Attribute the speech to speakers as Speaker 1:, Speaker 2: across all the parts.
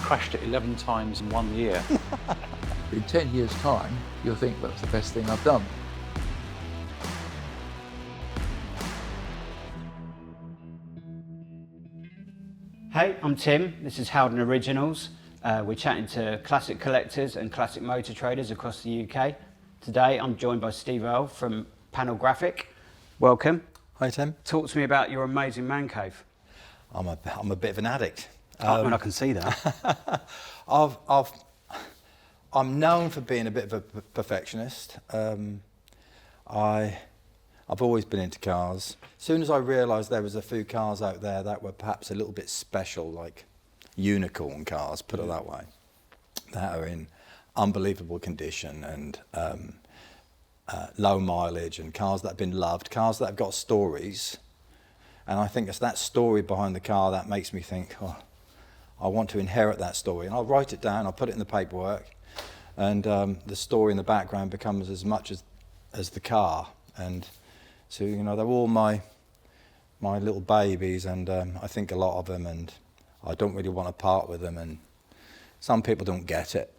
Speaker 1: crashed it 11 times in 1 year.
Speaker 2: In 10 years' time, you'll think that's the best thing I've done.
Speaker 3: Hey, I'm Tim. This is Howden Originals. We're chatting to classic collectors and classic motor traders across the UK. Today, I'm joined by Steve Earl from Panel Graphic. Welcome.
Speaker 4: Hi, Tim.
Speaker 3: Talk to me about your amazing man cave.
Speaker 4: I'm a bit of an addict.
Speaker 3: I can see that.
Speaker 4: I'm known for being a bit of a perfectionist. I've always been into cars. As soon as I realised there was a few cars out there that were perhaps a little bit special, like unicorn cars, put it that way, that are in unbelievable condition and low mileage, and cars that have been loved, cars that have got stories. And I think it's that story behind the car that makes me think, oh, I want to inherit that story. And I'll write it down, I'll put it in the paperwork, and the story in the background becomes as much as the car. And so, you know, they're all my little babies, and I think a lot of them, and I don't really want to part with them, and some people don't get it.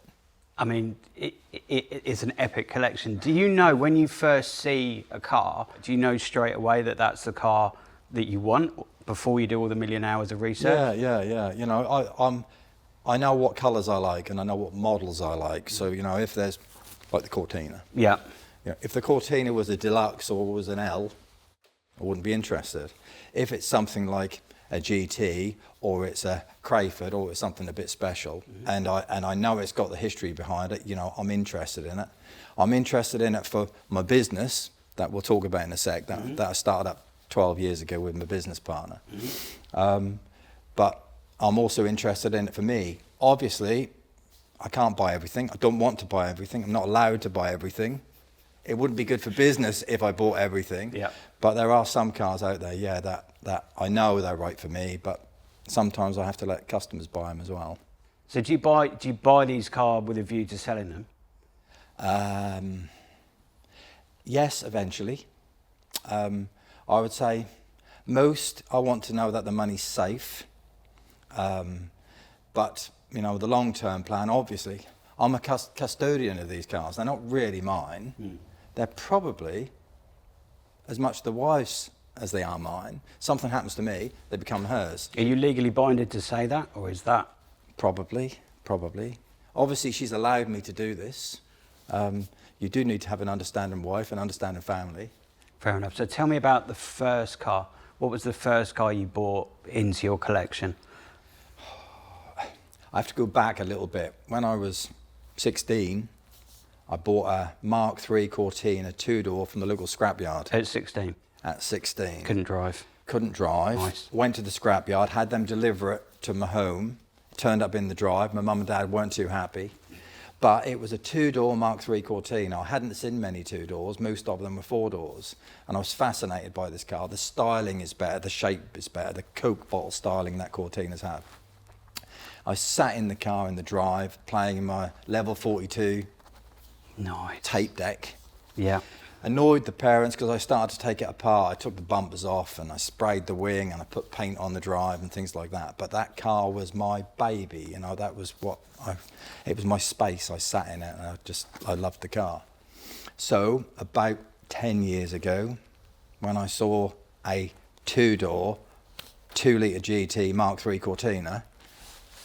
Speaker 3: I mean, it's an epic collection. Do you know, when you first see a car, do you know straight away that that's the car that you want before you do all the million hours of research?
Speaker 4: Yeah. You know, I know what colours I like, and I know what models I like. So, you know, if there's, like the Cortina.
Speaker 3: Yeah.
Speaker 4: You know, if the Cortina was a deluxe or was an L, I wouldn't be interested. If it's something like a GT, or it's a Crayford, or it's something a bit special, and I know it's got the history behind it, you know, I'm interested in it. I'm interested in it for my business, that we'll talk about in a sec, that I started up 12 years ago with my business partner. But I'm also interested in it for me. Obviously, I can't buy everything. I don't want to buy everything. I'm not allowed to buy everything. It wouldn't be good for business if I bought everything.
Speaker 3: Yeah.
Speaker 4: But there are some cars out there, yeah, that I know they're right for me, but sometimes I have to let customers buy them as well.
Speaker 3: So do you buy these cars with a view to selling them?
Speaker 4: Yes, eventually. I would say most, I want to know that the money's safe. But, you know, the long-term plan, obviously, I'm a custodian of these cars. They're not really mine. They're probably as much the wife's as they are mine. Something happens to me, they become hers.
Speaker 3: Are you legally binded to say that, or is that?
Speaker 4: Probably. Obviously, she's allowed me to do this. You do need to have an understanding wife, an understanding family.
Speaker 3: Fair enough. So tell me about the first car. What was the first car you bought into your collection?
Speaker 4: I have to go back a little bit. When I was 16, I bought a Mark III Cortina two-door from the local scrapyard.
Speaker 3: At 16?
Speaker 4: At 16.
Speaker 3: Couldn't drive?
Speaker 4: Couldn't drive.
Speaker 3: Nice.
Speaker 4: Went to the scrapyard, had them deliver it to my home. Turned up in the drive. My mum and dad weren't too happy. But it was a two-door Mark III Cortina. I hadn't seen many two-doors. Most of them were four-doors. And I was fascinated by this car. The styling is better. The shape is better. The Coke bottle styling that Cortinas have. I sat in the car in the drive, playing in my level 42
Speaker 3: Nice.
Speaker 4: tape deck.
Speaker 3: Yeah.
Speaker 4: Annoyed the parents because I started to take it apart. I took the bumpers off and I sprayed the wing and I put paint on the drive and things like that. But that car was my baby, you know, that was it was my space. I sat in it and I loved the car. So about 10 years ago, when I saw a two-door, 2-litre GT Mark III Cortina,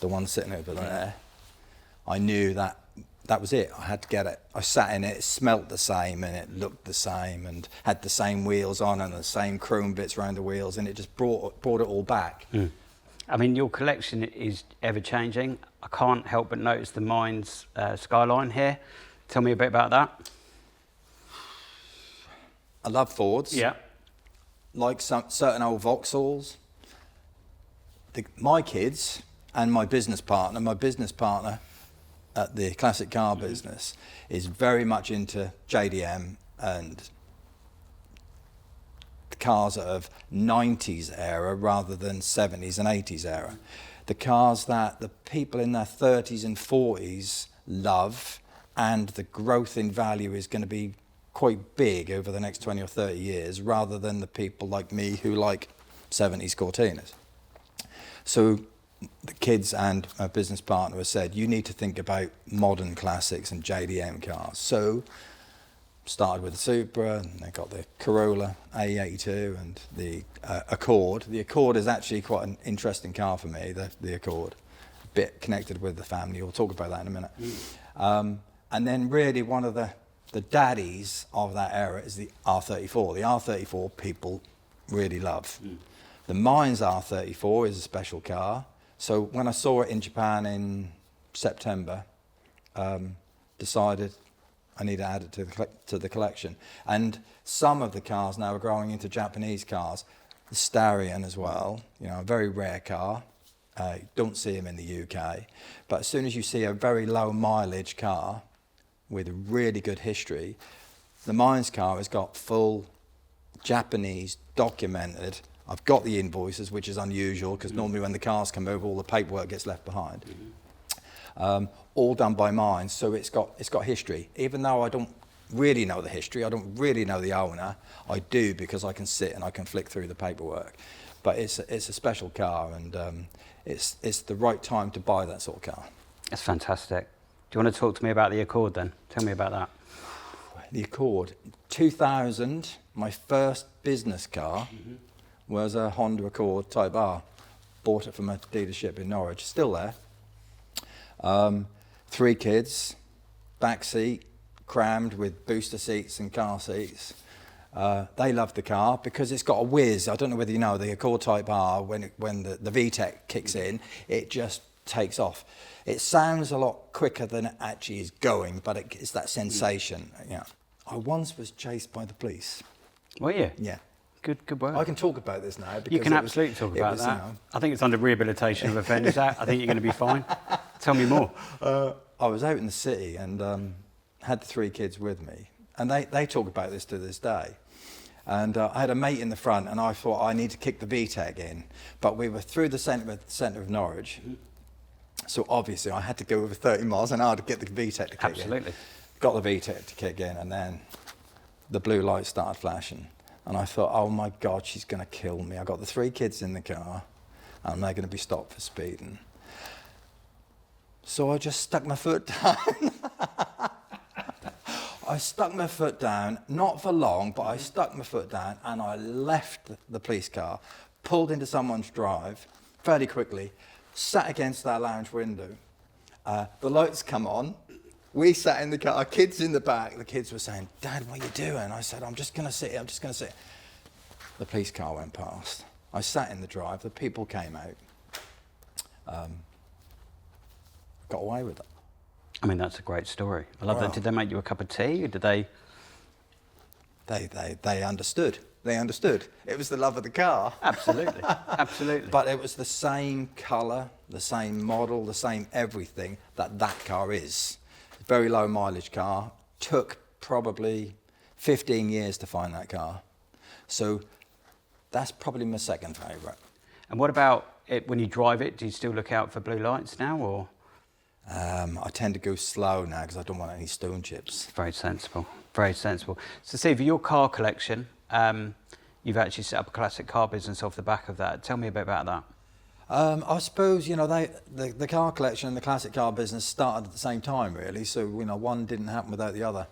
Speaker 4: the one sitting over there, I knew that was it. I had to get it. I sat in it, it smelt the same and it looked the same and had the same wheels on and the same chrome bits around the wheels, and it just brought it all back.
Speaker 3: I mean, your collection is ever-changing. I can't help but notice the Mines Skyline here. Tell me a bit about that.
Speaker 4: I love Fords.
Speaker 3: Yeah.
Speaker 4: Like certain old Vauxhalls. My kids and my business partner at the classic car business is very much into JDM and the cars of 90s era rather than 70s and 80s era. The cars that the people in their 30s and 40s love, and the growth in value is going to be quite big over the next 20 or 30 years, rather than the people like me who like 70s Cortinas. So the kids and my business partner have said, you need to think about modern classics and JDM cars. So started with the Supra, and they got the Corolla A82 and the Accord. The Accord is actually quite an interesting car for me, the Accord. A bit connected with the family. We'll talk about that in a minute. And then really one of the daddies of that era is the R34. The R34 people really love. The Mines R34 is a special car. So when I saw it in Japan in September, decided I need to add it to the collection. And some of the cars now are growing into Japanese cars. The Starion as well, a very rare car. Don't see them in the UK. But as soon as you see a very low mileage car with a really good history, the Mines car has got full Japanese documented. I've got the invoices, which is unusual because normally when the cars come over, all the paperwork gets left behind. All done by Mines, so it's got history. Even though I don't really know the history, I don't really know the owner, I do because I can sit and I can flick through the paperwork. But it's a special car, and it's the right time to buy that sort of car.
Speaker 3: That's fantastic. Do you want to talk to me about the Accord then? Tell me about that.
Speaker 4: The Accord. 2000, my first business car was a Honda Accord Type R. Bought it from a dealership in Norwich. Still there. 3 kids, back seat, crammed with booster seats and car seats. They love the car because it's got a whiz. I don't know whether you know, the Accord Type R, when the VTEC kicks in, it just takes off. It sounds a lot quicker than it actually is going, but it's that sensation. I once was chased by the police.
Speaker 3: Were you?
Speaker 4: Yeah.
Speaker 3: Good work.
Speaker 4: I can talk about this now. Because
Speaker 3: you can absolutely talk about that. I think it's under Rehabilitation of Offenders Act. I think you're going to be fine. Tell me more.
Speaker 4: I was out in the city and had the 3 kids with me. And they talk about this to this day. And I had a mate in the front, and I thought I need to kick the VTEC in. But we were through the centre of Norwich. So obviously I had to go over 30 miles an hour to get the VTEC to kick in.
Speaker 3: Absolutely.
Speaker 4: Got the VTEC to kick in, and then the blue lights started flashing. And I thought, oh my God, she's going to kill me. I got the 3 kids in the car, and they're going to be stopped for speeding. So I just stuck my foot down. I stuck my foot down, not for long, but I stuck my foot down, and I left the police car, pulled into someone's drive fairly quickly, sat against our lounge window. The lights come on. We sat in the car, our kids in the back. The kids were saying, Dad, what are you doing? I said, I'm just going to sit here, I'm just going to sit. The police car went past. I sat in the drive, the people came out. Got away with it.
Speaker 3: I mean, that's a great story. I love that. Did they make you a cup of tea, or did they?
Speaker 4: They understood. They understood. It was the love of the car.
Speaker 3: Absolutely, absolutely.
Speaker 4: But it was the same colour, the same model, the same everything that car is. Very low mileage car. Took probably 15 years to find that car. So that's probably my second favourite.
Speaker 3: And what about it when you drive it? Do you still look out for blue lights now, or?
Speaker 4: I tend to go slow now because I don't want any stone chips.
Speaker 3: Very sensible, very sensible. So Steve, your car collection, you've actually set up a classic car business off the back of that. Tell me a bit about that.
Speaker 4: I suppose, the car collection and the classic car business started at the same time, really. So, one didn't happen without the other.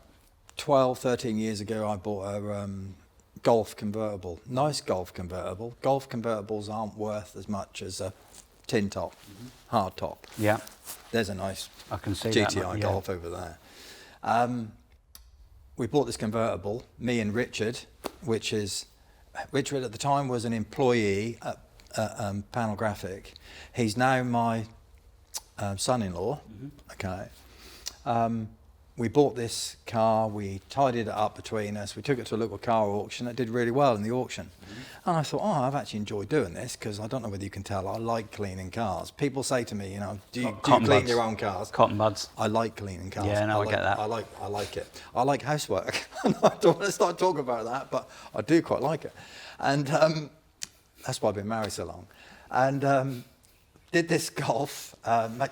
Speaker 4: 12, 13 years ago, I bought a Golf convertible. Nice Golf convertible. Golf convertibles aren't worth as much as a tin top, hard top.
Speaker 3: Yeah.
Speaker 4: There's a nice
Speaker 3: I can see
Speaker 4: GTI Golf over there. We bought this convertible, me and Richard, Richard at the time was an employee at Panel Graphic. He's now my son-in-law. Okay. We bought this car, we tidied it up between us, we took it to a local car auction. It did really well in the auction. And I thought, I've actually enjoyed doing this, because I don't know whether you can tell, I like cleaning cars. People say to me, do you clean your own cars?
Speaker 3: Cotton buds.
Speaker 4: I like cleaning cars.
Speaker 3: Yeah, no, I get that.
Speaker 4: I like it. I like housework. I don't want to start talking about that, but I do quite like it. And that's why I've been married so long. And did this Golf,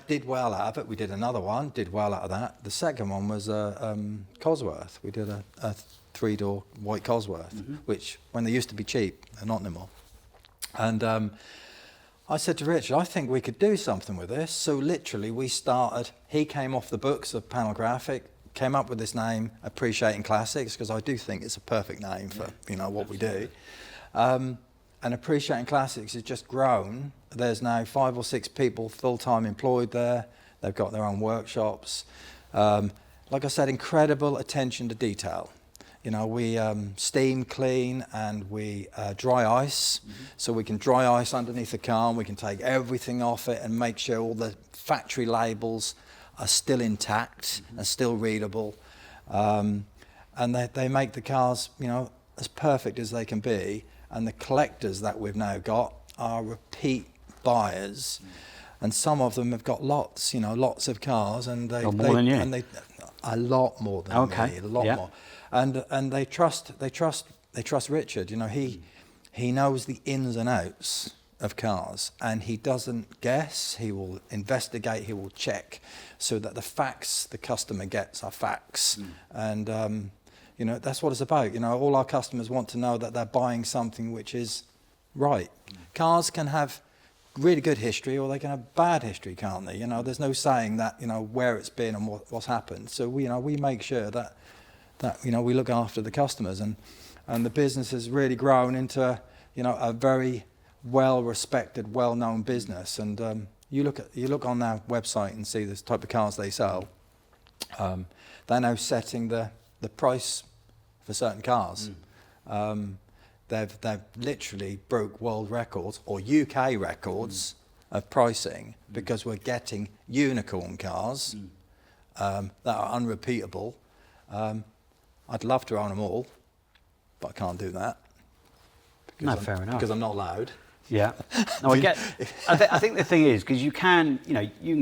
Speaker 4: did well out of it. We did another one, did well out of that. The second one was Cosworth. We did a 3-door white Cosworth, which, when they used to be cheap, they're not anymore. And I said to Richard, I think we could do something with this. So literally we started, he came off the books of Panel Graphic, came up with this name, Appreciating Classics, because I do think it's a perfect name for what we do. And Appreciating Classics has just grown. There's now 5 or 6 people full-time employed there. They've got their own workshops. Like I said, incredible attention to detail. We steam clean and we dry ice, so we can dry ice underneath the car and we can take everything off it and make sure all the factory labels are still intact and still readable. And they make the cars, as perfect as they can be. And the collectors that we've now got are repeat buyers. And some of them have got lots of cars, and they
Speaker 3: more than you.
Speaker 4: And they a lot more than me, a lot more. And they trust Richard. He knows the ins and outs of cars, and he doesn't guess. He will investigate. He will check, so that the facts the customer gets are facts. And that's what it's about. All our customers want to know that they're buying something which is right. Cars can have really good history, or they can have bad history, can't they? There's no saying that where it's been and what's happened. So we make sure that we look after the customers, and the business has really grown into a very well respected, well known business. And you look on their website and see this type of cars they sell. They're now setting the price for certain cars. They've literally broke world records or UK records of pricing, because we're getting unicorn cars that are unrepeatable. I'd love to own them all, but I can't do that.
Speaker 3: Fair enough.
Speaker 4: Because I'm not allowed.
Speaker 3: Yeah. No, I get. I think the thing is, because you can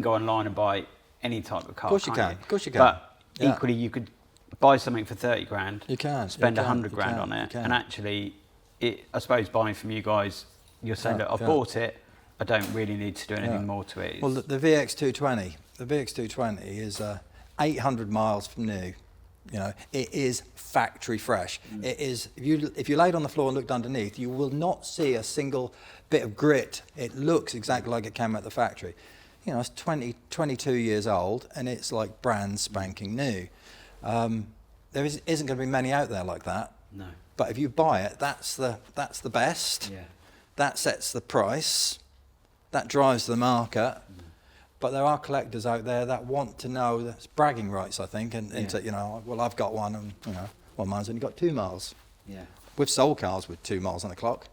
Speaker 3: go online and buy any type of car.
Speaker 4: Of course you can.
Speaker 3: You?
Speaker 4: Of course you can.
Speaker 3: But equally, you could buy something for 30 grand.
Speaker 4: You can.
Speaker 3: Spend 100 grand on it, and actually, I suppose buying from you guys, you're saying that I've bought it. I don't really need to do anything more to it.
Speaker 4: Well, the VX220 is 800 miles from new. It is factory fresh. It is. If you lay it on the floor and looked underneath, you will not see a single bit of grit. It looks exactly like it came out the factory. It's 22 years old, and it's like brand spanking new. There isn't going to be many out there like that.
Speaker 3: No.
Speaker 4: But if you buy it, that's the best.
Speaker 3: Yeah.
Speaker 4: That sets the price. That drives the market. But there are collectors out there that want to know, that's bragging rights, I think, and well, I've got one, and well, mine's only got 2 miles.
Speaker 3: Yeah.
Speaker 4: We've sold cars with 2 miles on the clock.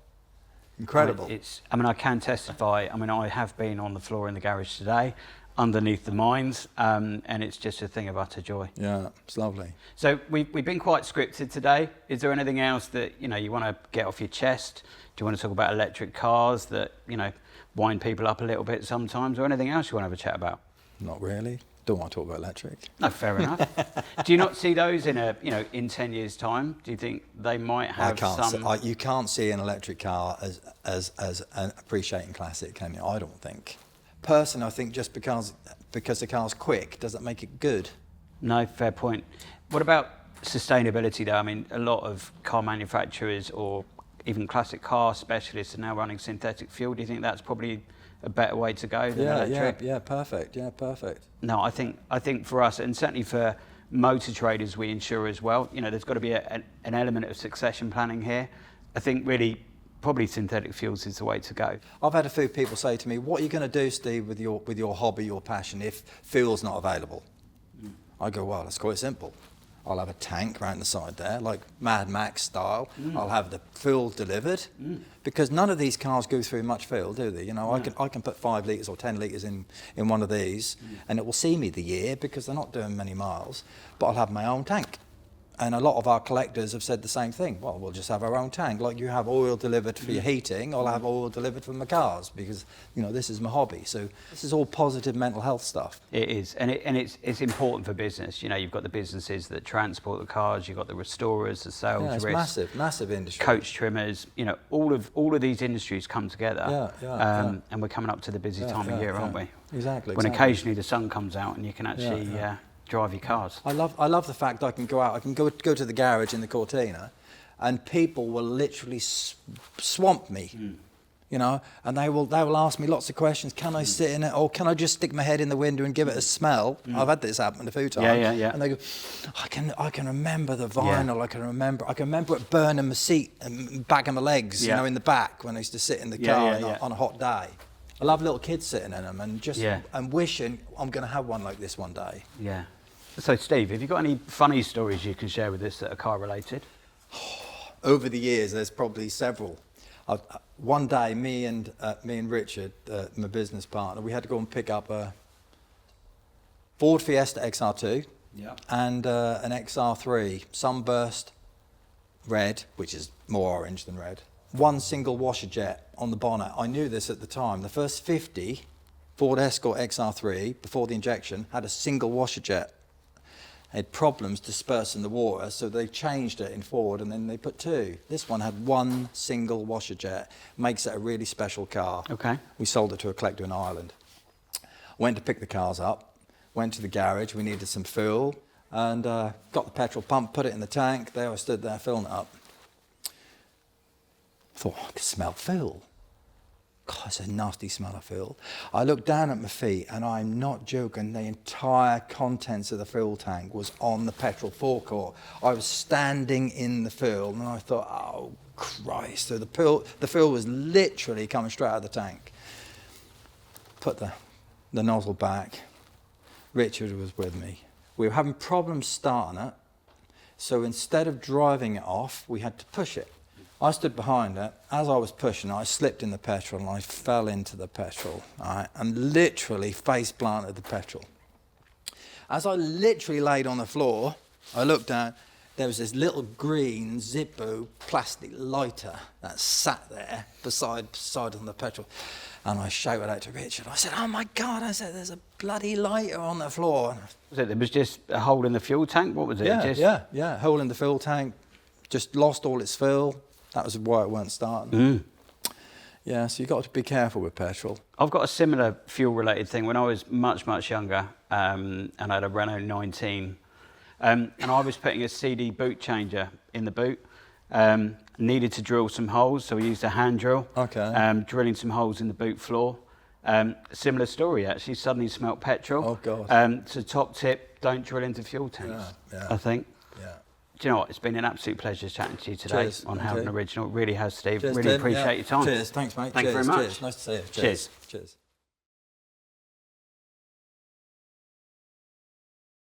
Speaker 4: Incredible.
Speaker 3: I can testify. I have been on the floor in the garage today, underneath the mines, and it's just a thing of utter joy.
Speaker 4: Yeah, it's lovely.
Speaker 3: So we've been quite scripted today. Is there anything else that you want to get off your chest? Do you want to talk about electric cars that wind people up a little bit sometimes, or anything else you want to have a chat about?
Speaker 4: Not really. Don't want to talk about electric.
Speaker 3: No, fair enough. Do you not see those in in 10 years' time? Do you think they might have
Speaker 4: you can't see an electric car as an appreciating classic, can you? I don't think. Personally, I think just because the car's quick doesn't make it good.
Speaker 3: No, fair point. What about sustainability though? A lot of car manufacturers or even classic car specialists are now running synthetic fuel. Do you think that's probably a better way to go than electric?
Speaker 4: Yeah, perfect. Yeah, perfect.
Speaker 3: No, I think for us, and certainly for motor traders we insure as well, there's got to be an element of succession planning here. I think really probably synthetic fuels is the way to go.
Speaker 4: I've had a few people say to me, what are you going to do, Steve, with your hobby, your passion, if fuel's not available? I go, well, it's quite simple. I'll have a tank around the side there, like Mad Max style. I'll have the fuel delivered, because none of these cars go through much fuel, do they? I can put 5 litres or 10 litres in one of these, and it will see me the year because they're not doing many miles, but I'll have my own tank. And a lot of our collectors have said the same thing. Well, we'll just have our own tank. Like you have oil delivered for your heating, I'll have oil delivered for my cars, because this is my hobby. So this is all positive mental health stuff.
Speaker 3: It is, and it's important for business. You've got the businesses that transport the cars, you've got the restorers, the sales
Speaker 4: it's massive industry.
Speaker 3: Coach trimmers. All of these industries come together. And we're coming up to the busy time of year, aren't we?
Speaker 4: Exactly.
Speaker 3: When occasionally the sun comes out and you can actually. Drive your cars.
Speaker 4: I love the fact I can go out. I can go to the garage in the Cortina, and people will literally swamp me. you know, and they will ask me lots of questions. Can I sit in it, or can I just stick my head in the window and give it a smell? I've had this happen a few times.
Speaker 3: Yeah.
Speaker 4: And they go, I can remember the vinyl. I can remember it burning my seat and back of my legs, you know, in the back when I used to sit in the car on a hot day. I love little kids sitting in them and just and wishing I'm going to have one like this one day.
Speaker 3: Yeah. So Steve, have you got any funny stories you can share with us that are car related?
Speaker 4: Over the years, there's probably several. One day, me and Richard, my business partner, we had to go and pick up a Ford Fiesta XR2 and an XR3 sunburst red, which is more orange than red. One single washer jet on the bonnet. I knew this at the time. The first 50 Ford Escort XR3 before the injection had a single washer jet. Had problems dispersing the water, so they changed it in Ford and then they put 2. This one had one single washer jet. Makes it a really special car.
Speaker 3: Okay.
Speaker 4: We sold it to a collector in Ireland. Went to pick the cars up, went to the garage, we needed some fuel, and got the petrol pump, put it in the tank. There I stood there filling it up. Thought, I could smell fuel. God, it's a nasty smell of fuel. I looked down at my feet, and I'm not joking, the entire contents of the fuel tank was on the petrol forecourt. I was standing in the fuel, and I thought, oh, Christ. So the fuel was literally coming straight out of the tank. Put the nozzle back. Richard was with me. We were having problems starting it, so instead of driving it off, we had to push it. I stood behind it. As I was pushing, I slipped in the petrol and I fell into the petrol, right, and literally face planted the petrol. As I literally laid on the floor, I looked down. There was this little green Zippo plastic lighter that sat there beside on the petrol. And I shouted out to Richard. I said, oh my God, I said, there's a bloody lighter on the floor.
Speaker 3: Was it? There was just a hole in the fuel tank? What was it?
Speaker 4: Yeah, hole in the fuel tank. Just lost all its fuel. That was why it weren't starting. Yeah, so you've got to be careful with petrol.
Speaker 3: I've got a similar fuel-related thing. When I was much, much younger, and I had a Renault 19, and I was putting a CD boot changer in the boot, needed to drill some holes, so we used a hand drill, drilling some holes in the boot floor. Similar story, actually, suddenly smelt petrol.
Speaker 4: Oh, God.
Speaker 3: So top tip, don't drill into fuel tanks, I think.
Speaker 4: Yeah.
Speaker 3: Do you know what? It's been an absolute pleasure chatting to you today on Howden Original. It really has, Steve.
Speaker 4: Cheers,
Speaker 3: really
Speaker 4: Tim.
Speaker 3: appreciate your time.
Speaker 4: Cheers. Thanks, mate.
Speaker 3: Thanks very much.
Speaker 4: Cheers. Nice to see you.
Speaker 3: Cheers.
Speaker 4: Cheers.